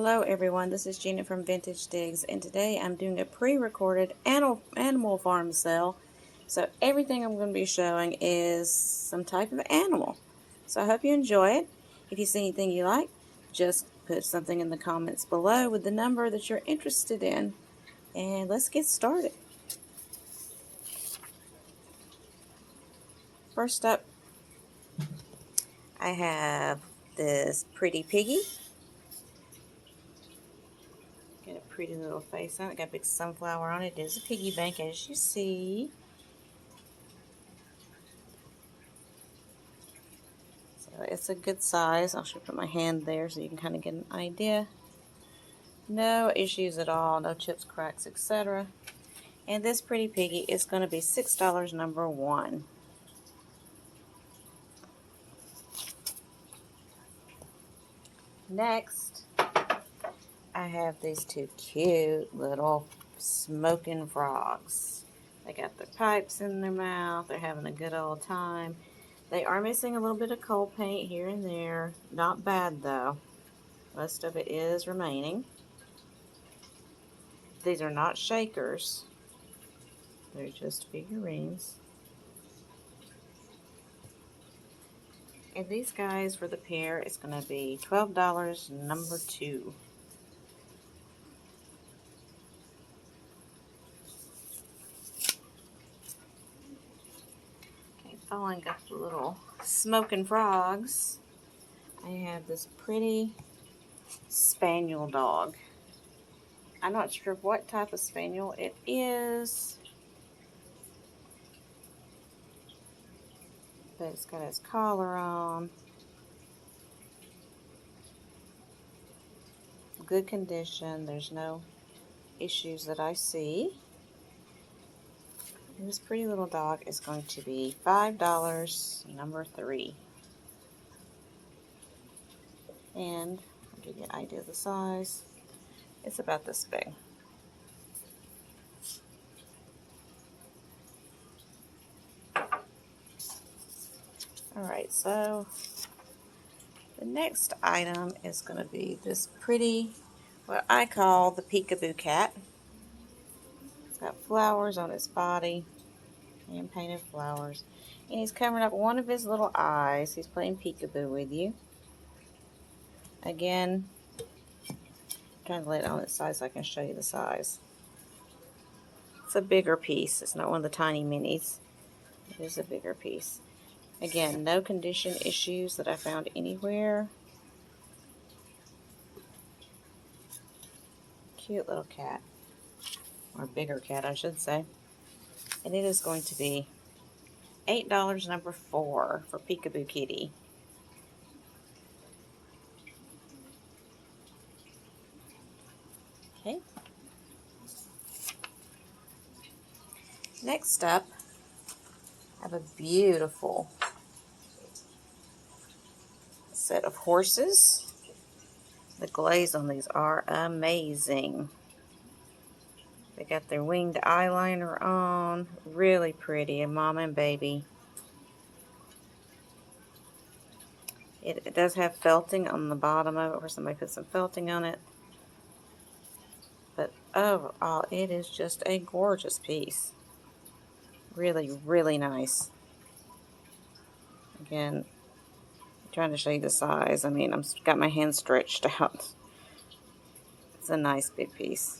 Hello everyone, this is Gina from Vintage Digs, and today I'm doing a pre-recorded animal farm sale. So everything I'm going to be showing is some type of animal. So I hope you enjoy it. If you see anything you like, just put something in the comments below with the number that you're interested in. And let's get started. First up, I have this pretty piggy. Got a pretty little face on it. Got a big sunflower on it. It is a piggy bank, as you see. So it's a good size. I'll put my hand there so you can kind of get an idea. No issues at all. No chips, cracks, etc. And this pretty piggy is going to be $6 number one. Next, I have these two cute little smoking frogs. They got their pipes in their mouth. They're having a good old time. They are missing a little bit of coal paint here and there. Not bad though. Most of it is remaining. These are not shakers. They're just figurines. And these guys for the pair is going to be $12 number two. Okay, following up the little smoking frogs, I have this pretty spaniel dog. I'm not sure what type of spaniel it is, but it's got its collar on. Good condition. There's no issues that I see. And this pretty little dog is going to be $5 number three. And I'll give you an idea of the size. It's about this big. Alright, so the next item is going to be this pretty, what I call the peekaboo cat. It's got flowers on its body, hand painted flowers. And he's covering up one of his little eyes. He's playing peekaboo with you. Again, I'm trying to lay it on its side so I can show you the size. It's a bigger piece. It's not one of the tiny minis. It is a bigger piece. Again, no condition issues that I found anywhere. Cute little cat. Or bigger cat, I should say. And it is going to be $8 number four for Peekaboo Kitty. Okay. Next up, I have a beautiful set of horses. The glaze on these are amazing. They got their winged eyeliner on. Really pretty. A mom and baby. It does have felting on the bottom of it, where somebody put some felting on it. But overall, it is just a gorgeous piece. Really, really nice. Again, I'm trying to show you the size. I mean, I've got my hand stretched out. It's a nice big piece.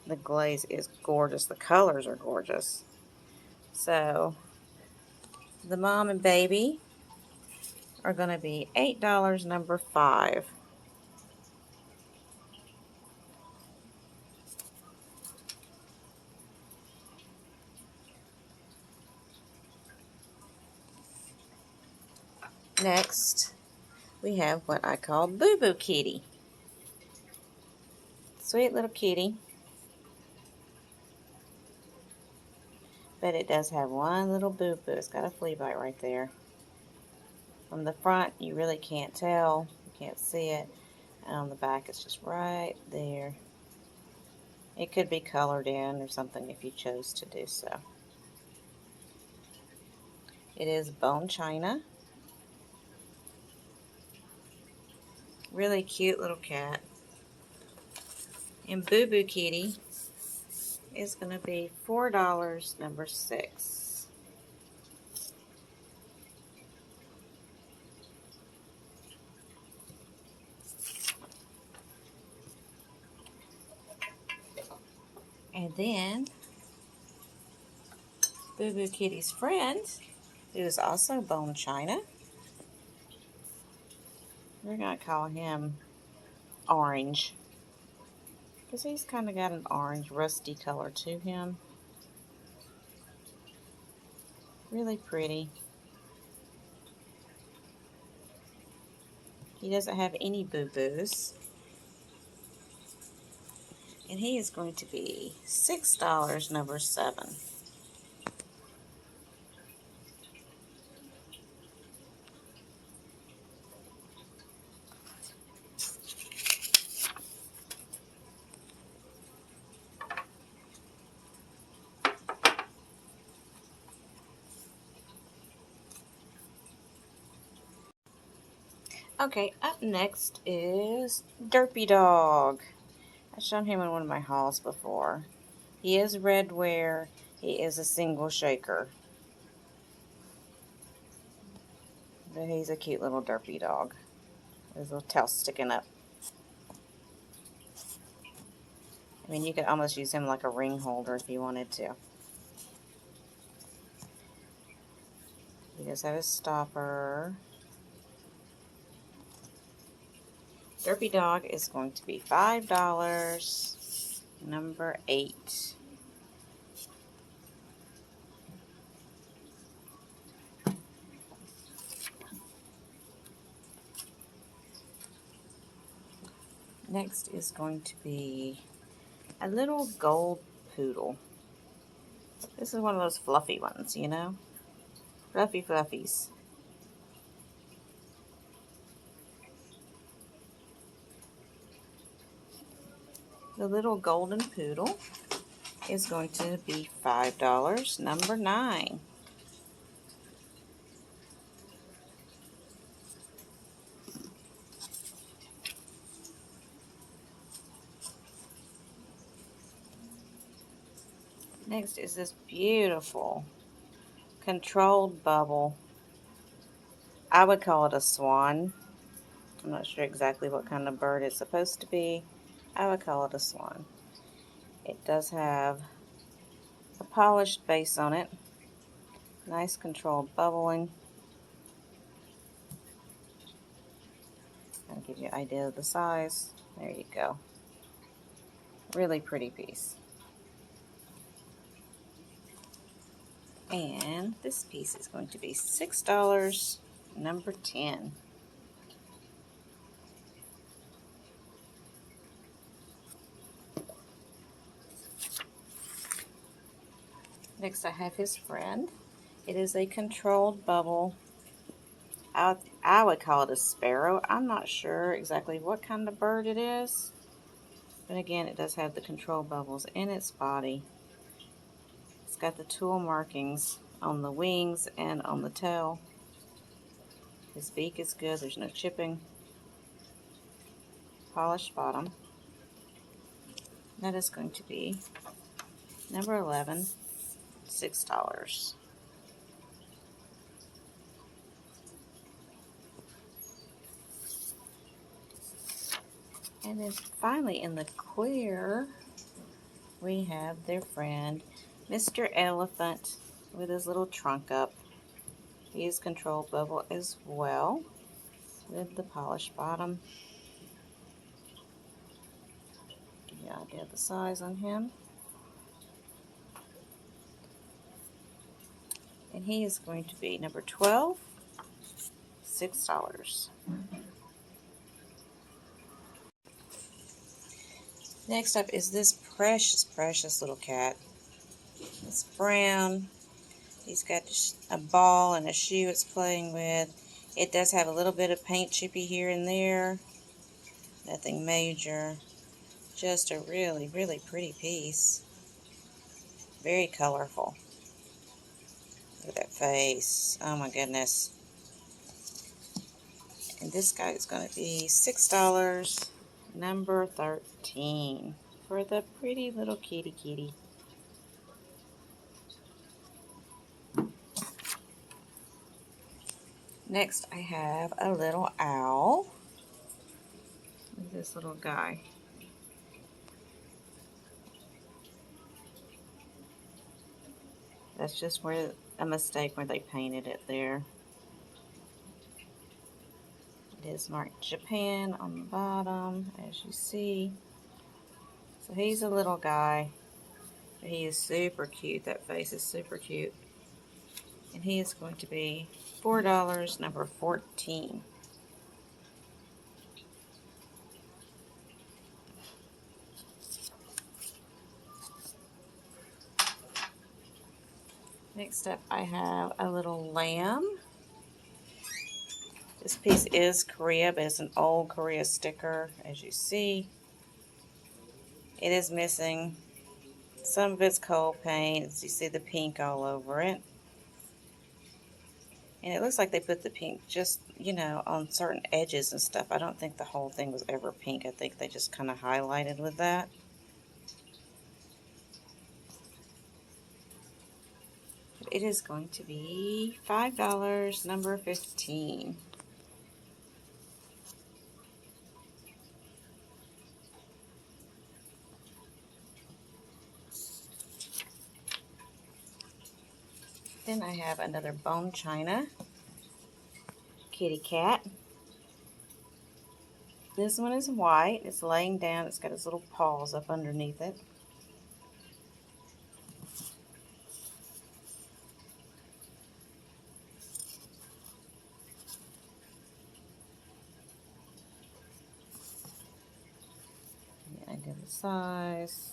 The glaze is gorgeous. The colors are gorgeous. So, the mom and baby are going to be $8 number five. Next, we have what I call Boo Boo Kitty. Sweet little kitty. But it does have one little boo-boo. It's got a flea bite right there. From the front, you really can't tell. You can't see it. And on the back, it's just right there. It could be colored in or something if you chose to do so. It is bone china. Really cute little cat. And Boo Boo Kitty is going to be $4, number 6. And then Boo Boo Kitty's friend, who is also Bone China. We're going to call him Orange, because he's kind of got an orange rusty color to him. Really pretty. He doesn't have any boo-boos. And he is going to be $6, number 7. Okay, up next is Derpy Dog. I've shown him in one of my hauls before. He is red wear. He is a single shaker. But he's a cute little derpy dog. His little tail sticking up. I mean, you could almost use him like a ring holder if you wanted to. He does have his stopper. Derpy Dog is going to be $5, number 8. Next is going to be a little gold poodle. This is one of those fluffy ones, you know? Fluffy fluffies. The little golden poodle is going to be $5, number 9. Next is this beautiful controlled bubble. I would call it a swan. I'm not sure exactly what kind of bird it's supposed to be. I would call it a swan. It does have a polished base on it. Nice controlled bubbling. I'll give you an idea of the size. There you go. Really pretty piece. And this piece is going to be $6, number 10. Next I have his friend. It is a controlled bubble. I would call it a sparrow. I'm not sure exactly what kind of bird it is. But again, it does have the control bubbles in its body. It's got the tool markings on the wings and on the tail. His beak is good. There's no chipping. Polished bottom. That is going to be number 11, $6. And then finally in the clear, we have their friend, Mr. Elephant, with his little trunk up. He is controlled bubble as well, with the polished bottom. Give you an idea of the size on him. And he is going to be number 12, $6. Next up is this precious, precious little cat. It's brown. He's got a ball and a shoe it's playing with. It does have a little bit of paint chippy here and there. Nothing major. Just a really, really pretty piece. Very colorful. Look at that face. Oh my goodness. And this guy is going to be $6, number 13, for the pretty little kitty kitty. Next, I have a little owl. Look at this little guy. That's just where a mistake where they painted it there. It is marked Japan on the bottom, as you see. So he's a little guy. He is super cute. That face is super cute. And he is going to be $4, number 14. Next up, I have a little lamb. This piece is Korea, but it's an old Korea sticker, as you see. It is missing some of its coal paint. As you see the pink all over it. And it looks like they put the pink just, you know, on certain edges and stuff. I don't think the whole thing was ever pink. I think they just kind of highlighted with that. It is going to be $5, number 15. Then I have another bone china kitty cat. This one is white. It's laying down. It's got its little paws up underneath it. I did the size.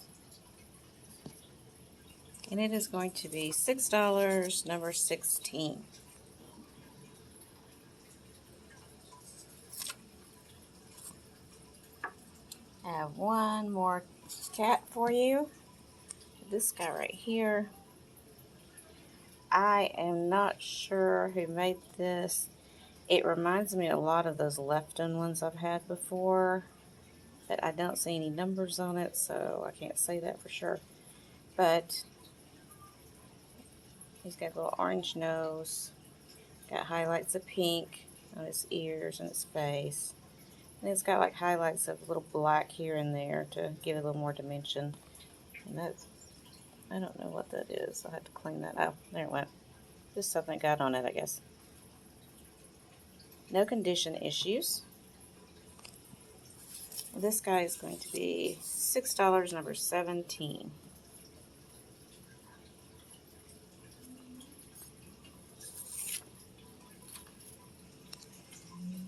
And it is going to be $6, number 16. I have one more cat for you. This guy right here. I am not sure who made this. It reminds me a lot of those Lefton ones I've had before, but I don't see any numbers on it, so I can't say that for sure. But he's got a little orange nose, got highlights of pink on his ears and his face. And it's got like highlights of a little black here and there to give it a little more dimension. And that's, I don't know what that is. I'll have to clean that up. There it went. Just something got on it, I guess. No condition issues. This guy is going to be $6, number 17.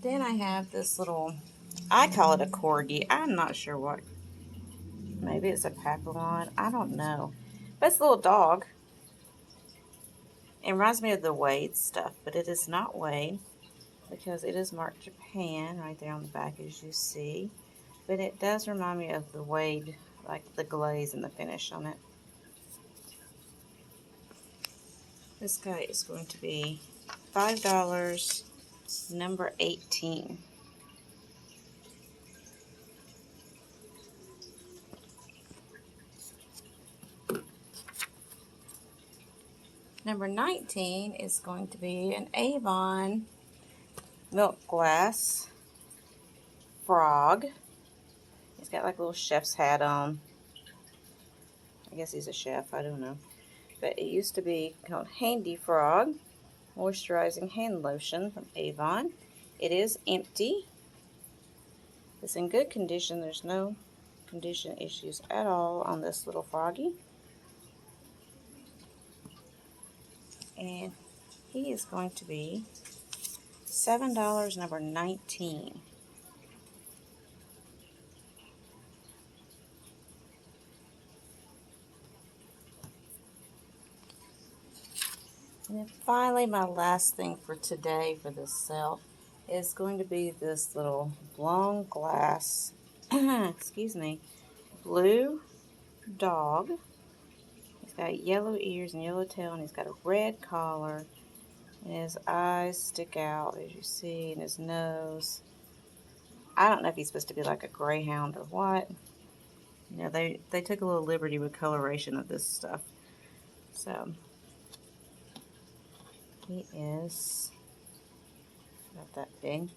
Then I have this little, I call it a corgi. I'm not sure what. Maybe it's a papillon. I don't know. But it's a little dog. It reminds me of the Wade stuff, but it is not Wade because it is marked Japan right there on the back, as you see. But it does remind me of the Wade, like the glaze and the finish on it. This guy is going to be $5, number 18. Number 19 is going to be an Avon milk glass frog. He's got like a little chef's hat on. I guess he's a chef, I don't know. But it used to be called Handy Frog Moisturizing Hand Lotion from Avon. It is empty. It's in good condition. There's no condition issues at all on this little froggy. And he is going to be $7, number 19. And then finally, my last thing for today for this sale is going to be this little blown glass, excuse me, blue dog. He's got yellow ears and yellow tail, and he's got a red collar. And his eyes stick out, as you see, and his nose. I don't know if he's supposed to be like a greyhound or what. You know, they took a little liberty with coloration of this stuff. So, he is not that big.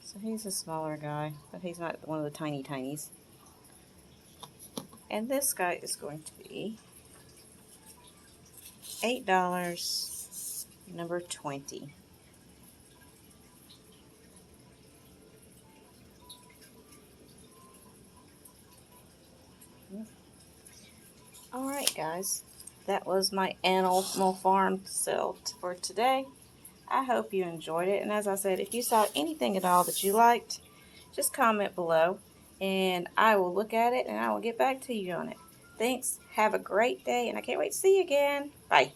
So he's a smaller guy, but he's not one of the tiny tinies. And this guy is going to be $8, number 20. Alright guys, that was my Animal Farm sale for today. I hope you enjoyed it, and as I said, if you saw anything at all that you liked, just comment below and I will look at it and I will get back to you on it. Thanks, have a great day, and I can't wait to see you again. Bye.